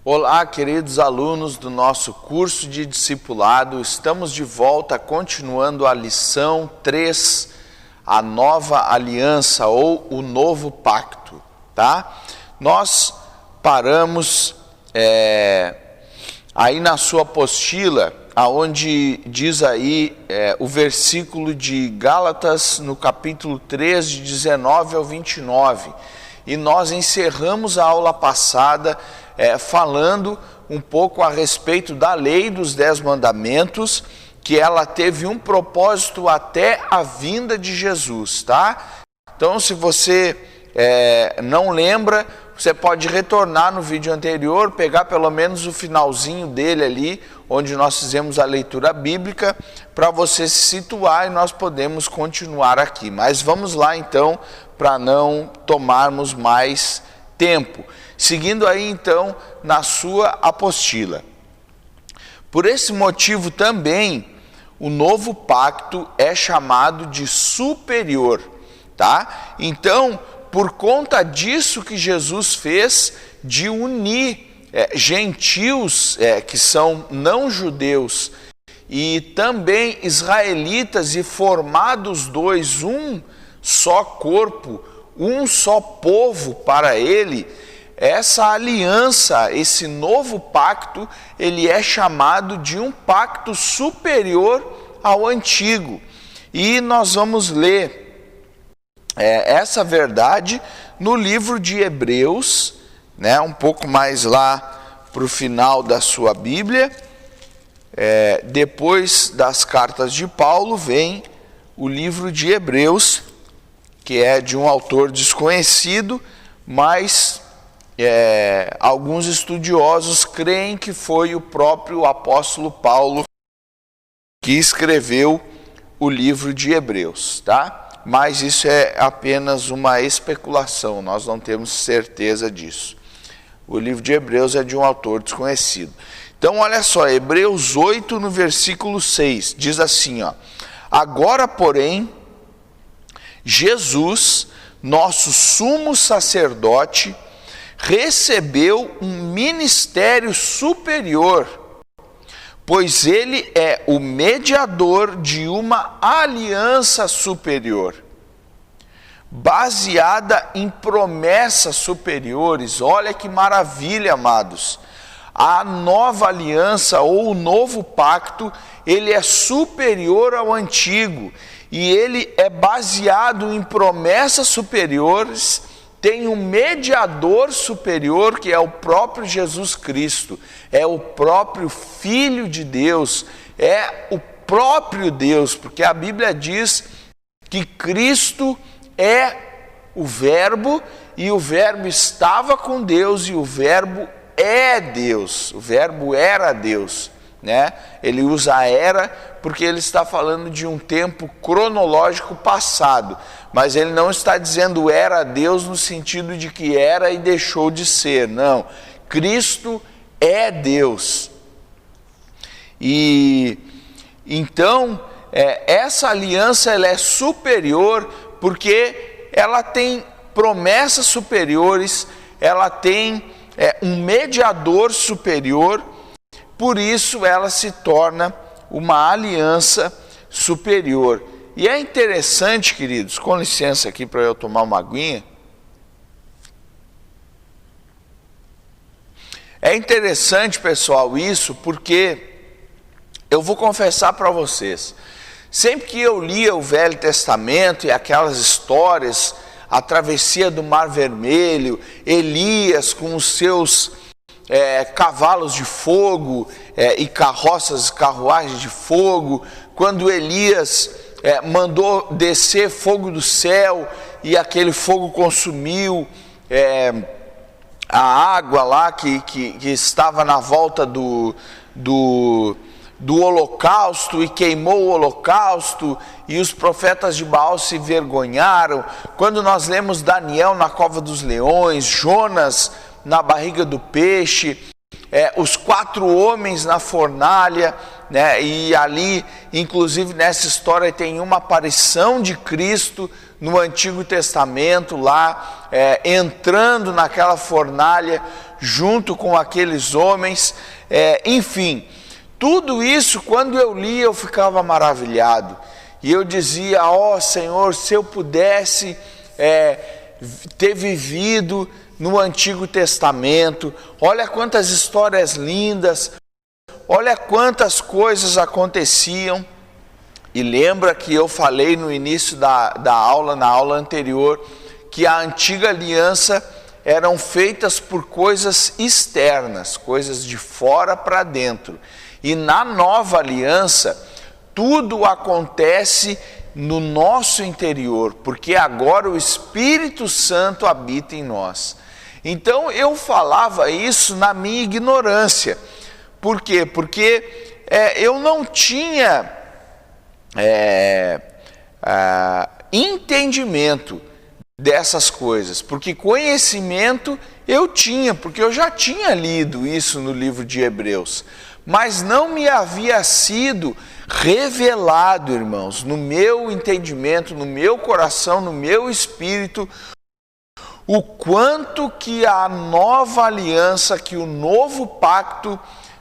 Olá, queridos alunos do nosso curso de discipulado. Estamos de volta, continuando a lição 3, a nova aliança ou o novo pacto, tá? Nós paramos aí na sua apostila, aonde diz aí o versículo de Gálatas, no capítulo 3, de 19 ao 29. E nós encerramos a aula passada falando um pouco a respeito da lei dos 10 mandamentos, que ela teve um propósito até a vinda de Jesus, tá? Então, se você não lembra, você pode retornar no vídeo anterior, pegar pelo menos o finalzinho dele ali, onde nós fizemos a leitura bíblica, para você se situar e nós podemos continuar aqui. Mas vamos lá então, para não tomarmos mais tempo. Seguindo aí então na sua apostila. Por esse motivo também, o novo pacto é chamado de superior, tá? Então, por conta disso que Jesus fez de unir gentios que são não judeus e também israelitas e formados dois, um só corpo, um só povo para ele, essa aliança, esse novo pacto, ele é chamado de um pacto superior ao antigo. E nós vamos ler essa verdade no livro de Hebreus, né, um pouco mais lá para o final da sua Bíblia. Depois das cartas de Paulo vem o livro de Hebreus, que é de um autor desconhecido, mas alguns estudiosos creem que foi o próprio apóstolo Paulo que escreveu o livro de Hebreus, tá? Mas isso é apenas uma especulação, nós não temos certeza disso. O livro de Hebreus é de um autor desconhecido. Então, olha só, Hebreus 8, no versículo 6, diz assim, ó: agora, porém, Jesus, nosso sumo sacerdote, recebeu um ministério superior, pois ele é o mediador de uma aliança superior, baseada em promessas superiores. Olha que maravilha, amados. A nova aliança ou o novo pacto, ele é superior ao antigo e ele é baseado em promessas superiores. Tem um mediador superior, que é o próprio Jesus Cristo, é o próprio Filho de Deus, é o próprio Deus, porque a Bíblia diz que Cristo é o Verbo, e o Verbo estava com Deus, e o Verbo é Deus, o Verbo era Deus, né? Ele usa era porque ele está falando de um tempo cronológico passado, mas ele não está dizendo era Deus no sentido de que era e deixou de ser, não. Cristo é Deus. E então essa aliança ela é superior porque ela tem promessas superiores, ela tem um mediador superior, por isso ela se torna uma aliança superior. E é interessante, queridos, com licença aqui para eu tomar uma aguinha. É interessante, pessoal, isso, porque eu vou confessar para vocês, sempre que eu lia o Velho Testamento e aquelas histórias, a travessia do Mar Vermelho, Elias com os seus cavalos de fogo e carruagens de fogo, quando Elias mandou descer fogo do céu e aquele fogo consumiu a água lá que estava na volta do holocausto e queimou o holocausto, e os profetas de Baal se envergonharam. Quando nós lemos Daniel na cova dos leões, Jonas na barriga do peixe, os 4 homens na fornalha, né? E ali, inclusive nessa história, tem uma aparição de Cristo no Antigo Testamento, lá entrando naquela fornalha junto com aqueles homens, enfim, tudo isso, quando eu li, eu ficava maravilhado, e eu dizia: ó Senhor, se eu pudesse ter vivido no Antigo Testamento, olha quantas histórias lindas, olha quantas coisas aconteciam. E lembra que eu falei no início da aula, na aula anterior, que a antiga aliança eram feitas por coisas externas, coisas de fora para dentro. E na nova aliança, tudo acontece no nosso interior, porque agora o Espírito Santo habita em nós. Então eu falava isso na minha ignorância. Por quê? Porque eu não tinha entendimento dessas coisas, porque conhecimento eu tinha, porque eu já tinha lido isso no livro de Hebreus, mas não me havia sido revelado, irmãos, no meu entendimento, no meu coração, no meu espírito, o quanto que a nova aliança, que o novo pacto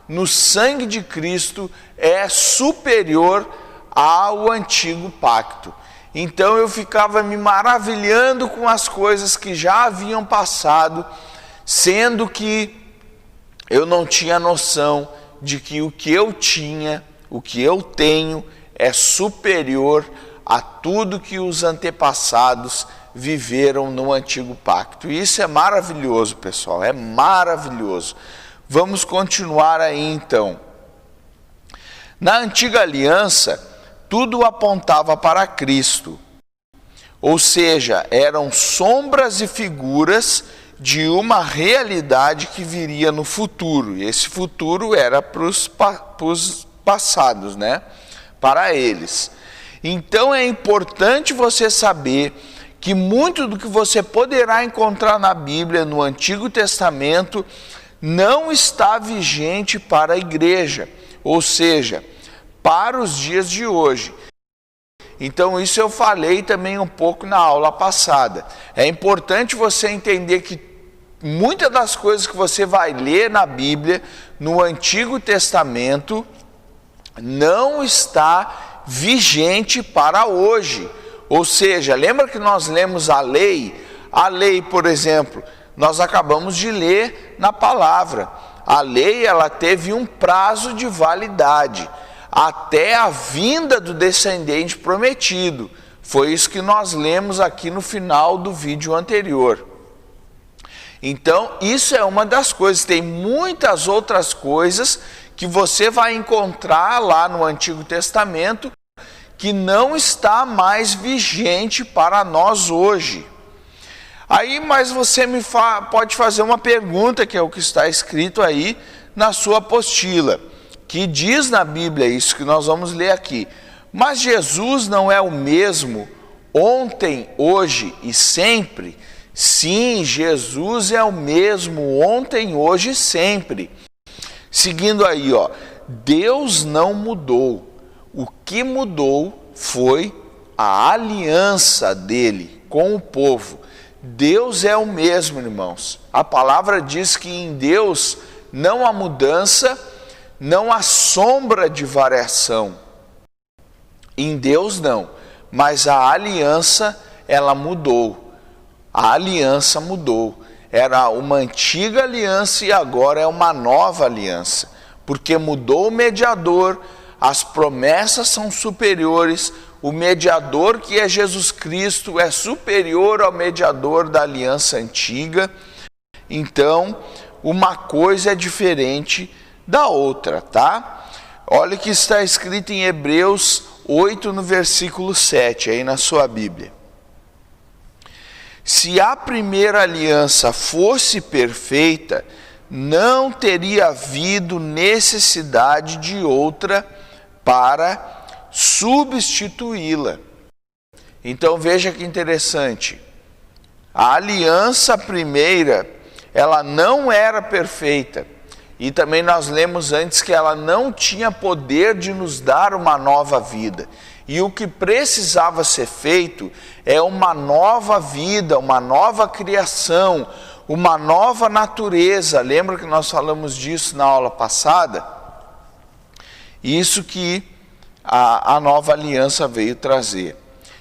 no sangue de Cristo é superior ao antigo pacto. Então eu ficava me maravilhando com as coisas que já haviam passado, sendo que eu não tinha noção de que o que eu tinha, o que eu tenho, é superior a tudo que os antepassados viveram no antigo pacto. E isso é maravilhoso, pessoal, é maravilhoso. Vamos continuar aí então. Na antiga aliança, tudo apontava para Cristo, ou seja, eram sombras e figuras de uma realidade que viria no futuro. E esse futuro era para os passados, né? Para eles. Então é importante você saber que muito do que você poderá encontrar na Bíblia, no Antigo Testamento, não está vigente para a igreja, ou seja, para os dias de hoje. Então isso eu falei também um pouco na aula passada. É importante você entender que muitas das coisas que você vai ler na Bíblia, no Antigo Testamento, não está vigente para hoje. Ou seja, lembra que nós lemos a lei? A lei, por exemplo, nós acabamos de ler na palavra. A lei, ela teve um prazo de validade até a vinda do descendente prometido. Foi isso que nós lemos aqui no final do vídeo anterior. Então, isso é uma das coisas. Tem muitas outras coisas que você vai encontrar lá no Antigo Testamento que não está mais vigente para nós hoje. Aí, mas você pode fazer uma pergunta, que é o que está escrito aí na sua apostila, que diz na Bíblia isso que nós vamos ler aqui: mas Jesus não é o mesmo ontem, hoje e sempre? Sim, Jesus é o mesmo ontem, hoje e sempre. Seguindo aí, ó, Deus não mudou. O que mudou foi a aliança dele com o povo. Deus é o mesmo, irmãos. A palavra diz que em Deus não há mudança, não há sombra de variação. Em Deus não, mas a aliança, ela mudou. A aliança mudou. Era uma antiga aliança e agora é uma nova aliança. Porque mudou o mediador, as promessas são superiores, o mediador, que é Jesus Cristo, é superior ao mediador da aliança antiga. Então, uma coisa é diferente da outra, tá? Olha o que está escrito em Hebreus 8, no versículo 7, aí na sua Bíblia. Se a primeira aliança fosse perfeita, não teria havido necessidade de outra para substituí-la. Então veja que interessante. A aliança primeira, ela não era perfeita. E também nós lemos antes que ela não tinha poder de nos dar uma nova vida. E o que precisava ser feito é uma nova vida, uma nova criação, uma nova natureza. Lembra que nós falamos disso na aula passada? Isso que a nova aliança veio trazer.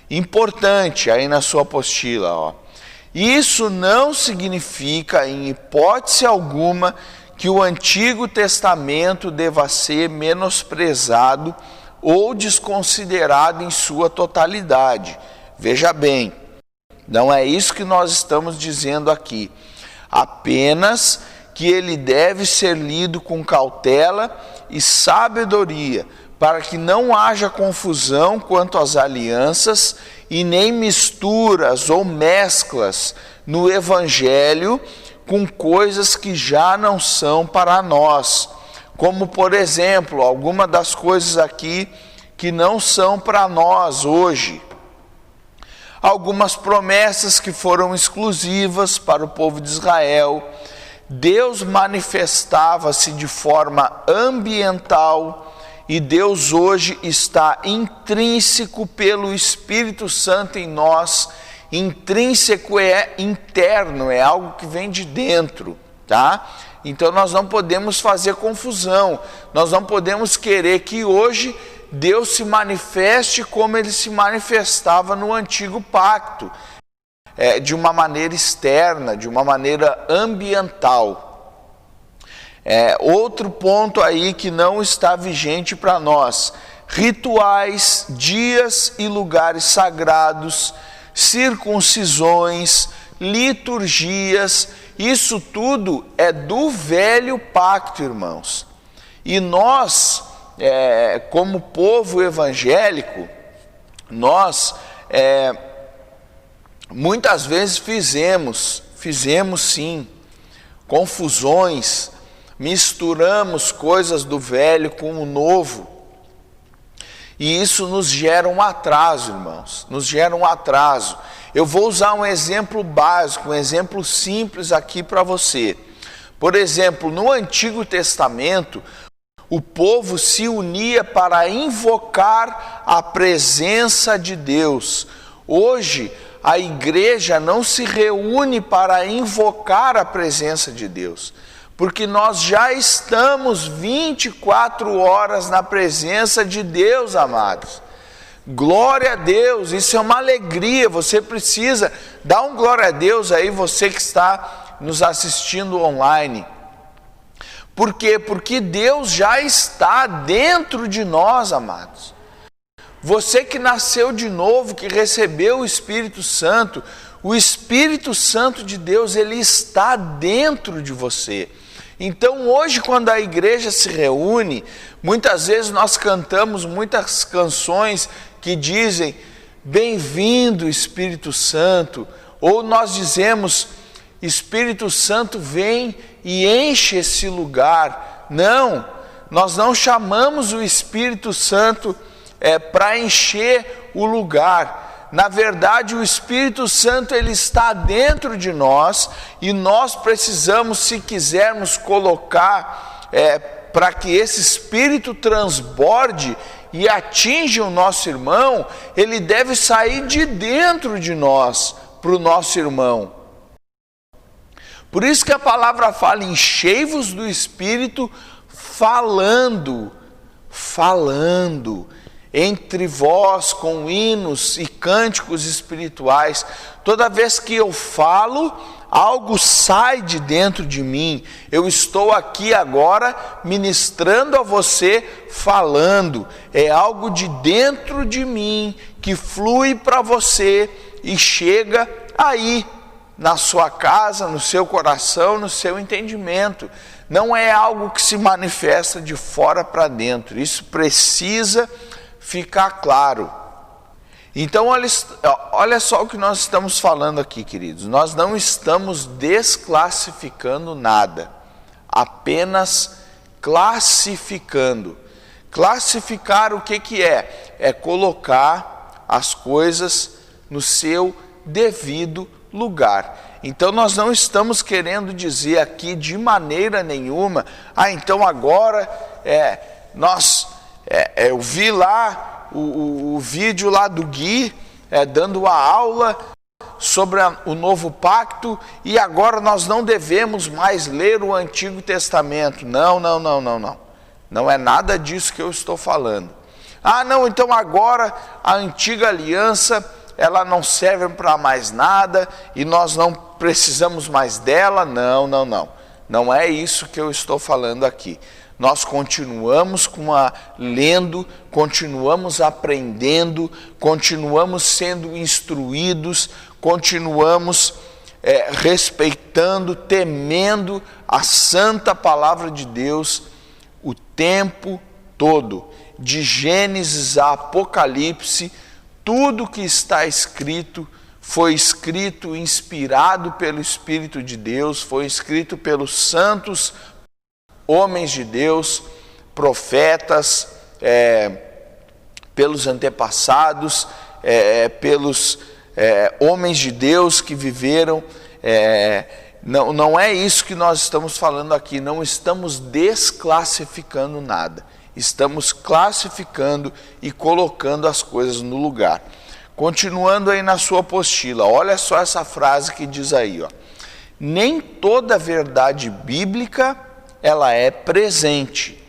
Importante aí na sua apostila, ó. Isso não significa, em hipótese alguma, que o Antigo Testamento deva ser menosprezado ou desconsiderado em sua totalidade. Veja bem, não é isso que nós estamos dizendo aqui. Apenas que ele deve ser lido com cautela e sabedoria, para que não haja confusão quanto às alianças e nem misturas ou mesclas no Evangelho com coisas que já não são para nós, como, por exemplo, algumas das coisas aqui que não são para nós hoje. Algumas promessas que foram exclusivas para o povo de Israel. Deus manifestava-se de forma ambiental e Deus hoje está intrínseco pelo Espírito Santo em nós. Intrínseco é interno, é algo que vem de dentro, tá? Então nós não podemos fazer confusão, nós não podemos querer que hoje Deus se manifeste como ele se manifestava no antigo pacto, de uma maneira externa, de uma maneira ambiental. Outro ponto aí que não está vigente para nós: rituais, dias e lugares sagrados, circuncisões, liturgias, isso tudo é do velho pacto, irmãos. E nós, como povo evangélico, nós muitas vezes fizemos sim, confusões, misturamos coisas do velho com o novo, e isso nos gera um atraso, irmãos, nos gera um atraso. Eu vou usar um exemplo básico, um exemplo simples aqui para você. Por exemplo, no Antigo Testamento, o povo se unia para invocar a presença de Deus. Hoje, a igreja não se reúne para invocar a presença de Deus, porque nós já estamos 24 horas na presença de Deus, amados. Glória a Deus, isso é uma alegria. Você precisa dar um glória a Deus aí, você que está nos assistindo online. Por quê? Porque Deus já está dentro de nós, amados. Você que nasceu de novo, que recebeu o Espírito Santo Santo de Deus, ele está dentro de você. Então hoje, quando a igreja se reúne, muitas vezes nós cantamos muitas canções que dizem: bem-vindo Espírito Santo, ou nós dizemos: Espírito Santo vem e enche esse lugar. Não, nós não chamamos o Espírito Santo para encher o lugar. Na verdade, o Espírito Santo, ele está dentro de nós, e nós precisamos, se quisermos colocar para que esse Espírito transborde e atinja o nosso irmão, ele deve sair de dentro de nós para o nosso irmão. Por isso que a palavra fala: enchei-vos do Espírito, falando entre vós com hinos e cânticos espirituais. Toda vez que eu falo, algo sai de dentro de mim. Eu estou aqui agora ministrando a você, falando. É algo de dentro de mim que flui para você e chega aí na sua casa, no seu coração, no seu entendimento. Não é algo que se manifesta de fora para dentro. Isso precisa ficar claro. Então olha só o que nós estamos falando aqui, queridos. Nós não estamos desclassificando nada, apenas classificando. Classificar o que é? É colocar as coisas no seu devido lugar. Então nós não estamos querendo dizer aqui de maneira nenhuma: então agora eu vi lá o vídeo lá do Gui dando a aula sobre o novo pacto e agora nós não devemos mais ler o Antigo Testamento. Não. Não é nada disso que eu estou falando. Não, então agora a antiga aliança, ela não serve para mais nada e nós não precisamos mais dela. Não. Não é isso que eu estou falando aqui. Nós continuamos lendo, continuamos aprendendo, continuamos sendo instruídos, continuamos respeitando, temendo a santa palavra de Deus o tempo todo. De Gênesis a Apocalipse, tudo que está escrito foi escrito, inspirado pelo Espírito de Deus, foi escrito pelos santos homens de Deus, profetas, pelos antepassados, pelos homens de Deus que viveram. Não é isso que nós estamos falando aqui, não estamos desclassificando nada, estamos classificando e colocando as coisas no lugar. Continuando aí na sua apostila, olha só essa frase que diz aí, ó: nem toda verdade bíblica ela é presente,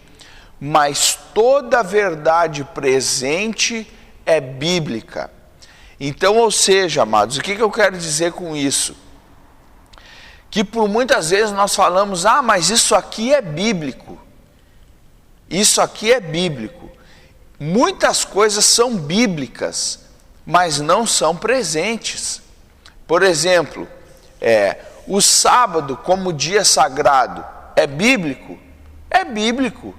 mas toda verdade presente é bíblica. Então, ou seja, amados, o que eu quero dizer com isso? Que por muitas vezes nós falamos, mas isso aqui é bíblico. Isso aqui é bíblico. Muitas coisas são bíblicas, mas não são presentes. Por exemplo, o sábado como dia sagrado é bíblico? É bíblico,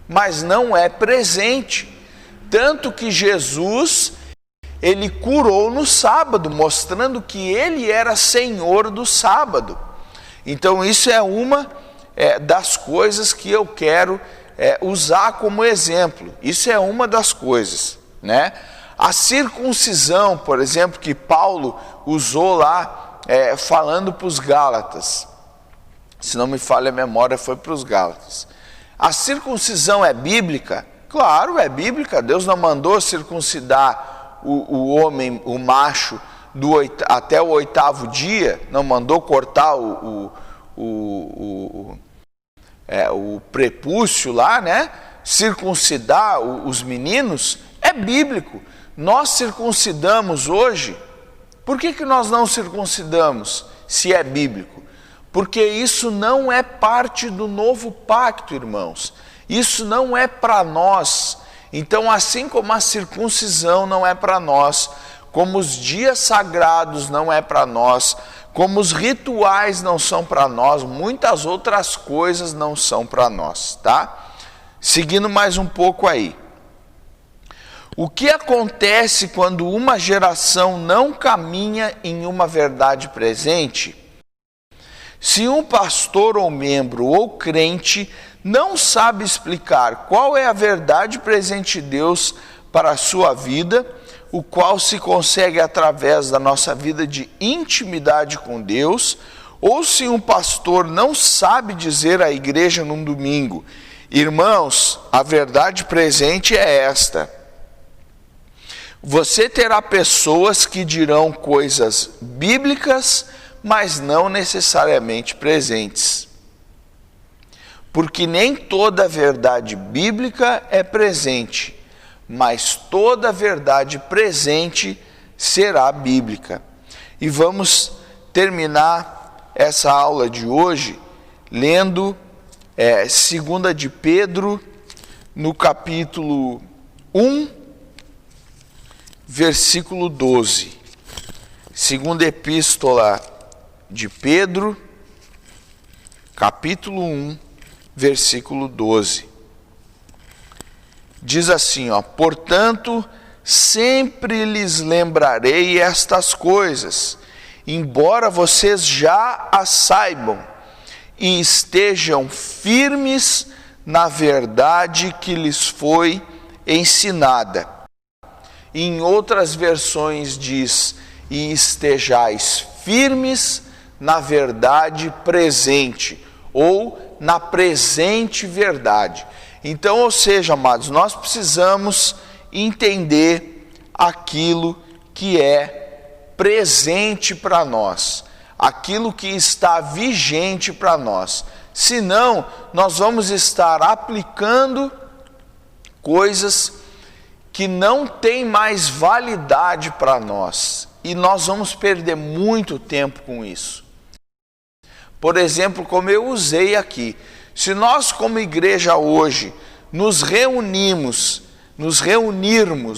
mas não é presente. Tanto que Jesus, ele curou no sábado, mostrando que ele era Senhor do sábado. Então isso é uma das coisas que eu quero usar como exemplo. Isso é uma das coisas, né? A circuncisão, por exemplo, que Paulo usou lá, falando para os Gálatas, se não me falha a memória, foi para os Gálatas. A circuncisão é bíblica? Claro, é bíblica. Deus não mandou circuncidar o homem, o macho, até o 8º dia, não mandou cortar o prepúcio lá, né? Circuncidar os meninos, é bíblico. Nós circuncidamos hoje. Por que nós não circuncidamos, se é bíblico? Porque isso não é parte do novo pacto, irmãos. Isso não é para nós. Então, assim como a circuncisão não é para nós, como os dias sagrados não é para nós, como os rituais não são para nós, muitas outras coisas não são para nós, tá? Seguindo mais um pouco aí. O que acontece quando uma geração não caminha em uma verdade presente? Se um pastor ou membro ou crente não sabe explicar qual é a verdade presente de Deus para a sua vida, o qual se consegue através da nossa vida de intimidade com Deus, ou se um pastor não sabe dizer à igreja num domingo, irmãos, a verdade presente é esta. Você terá pessoas que dirão coisas bíblicas, mas não necessariamente presentes. Porque nem toda verdade bíblica é presente, mas toda verdade presente será bíblica. E vamos terminar essa aula de hoje lendo 2 de Pedro, no capítulo 1, versículo 12. Segunda epístola de Pedro, capítulo 1, versículo 12. Diz assim, portanto, sempre lhes lembrarei estas coisas, embora vocês já as saibam, e estejam firmes na verdade que lhes foi ensinada. Em outras versões diz, e estejais firmes na verdade presente, ou na presente verdade. Então, ou seja, amados, nós precisamos entender aquilo que é presente para nós, aquilo que está vigente para nós. Senão, nós vamos estar aplicando coisas que não têm mais validade para nós, e nós vamos perder muito tempo com isso. Por exemplo, como eu usei aqui, se nós como igreja hoje nos reunirmos,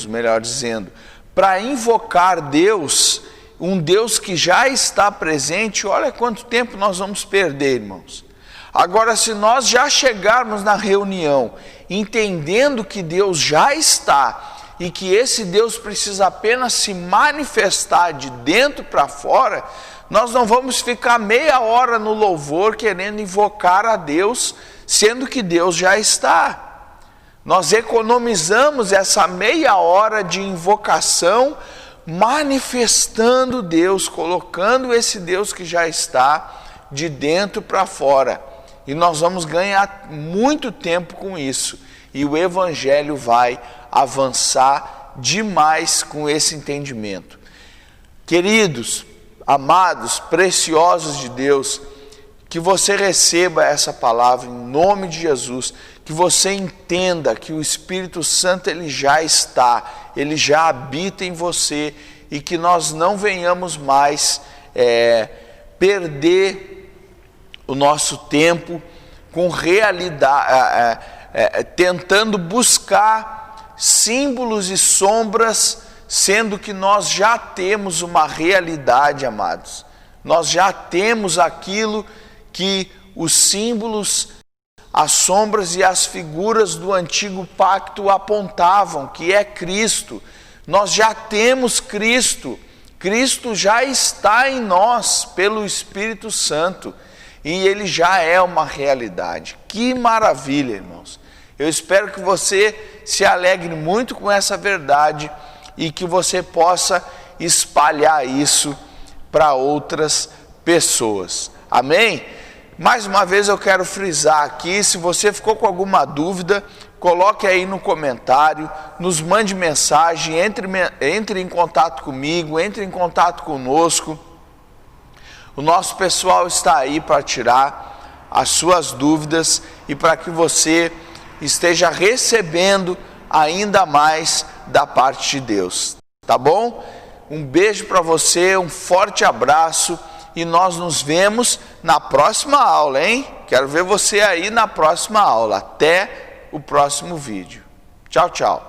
melhor dizendo, para invocar Deus, um Deus que já está presente, olha quanto tempo nós vamos perder, irmãos. Agora, se nós já chegarmos na reunião, entendendo que Deus já está, e que esse Deus precisa apenas se manifestar de dentro para fora, nós não vamos ficar meia hora no louvor querendo invocar a Deus, sendo que Deus já está. Nós economizamos essa meia hora de invocação, manifestando Deus, colocando esse Deus que já está de dentro para fora. E nós vamos ganhar muito tempo com isso. E o Evangelho vai avançar demais com esse entendimento. Queridos, amados, preciosos de Deus, que você receba essa palavra em nome de Jesus, que você entenda que o Espírito Santo ele já está, ele já habita em você, e que nós não venhamos mais perder o nosso tempo com realidade, tentando buscar símbolos e sombras, sendo que nós já temos uma realidade, amados. Nós já temos aquilo que os símbolos, as sombras e as figuras do antigo pacto apontavam, que é Cristo. Nós já temos Cristo. Cristo já está em nós pelo Espírito Santo. E ele já é uma realidade. Que maravilha, irmãos. Eu espero que você se alegre muito com essa verdade e que você possa espalhar isso para outras pessoas. Amém? Mais uma vez eu quero frisar aqui, se você ficou com alguma dúvida, coloque aí no comentário, nos mande mensagem, entre em contato comigo, entre em contato conosco. O nosso pessoal está aí para tirar as suas dúvidas e para que você esteja recebendo ainda mais da parte de Deus. Tá bom? Um beijo para você, um forte abraço e nós nos vemos na próxima aula, hein? Quero ver você aí na próxima aula. Até o próximo vídeo. Tchau, tchau.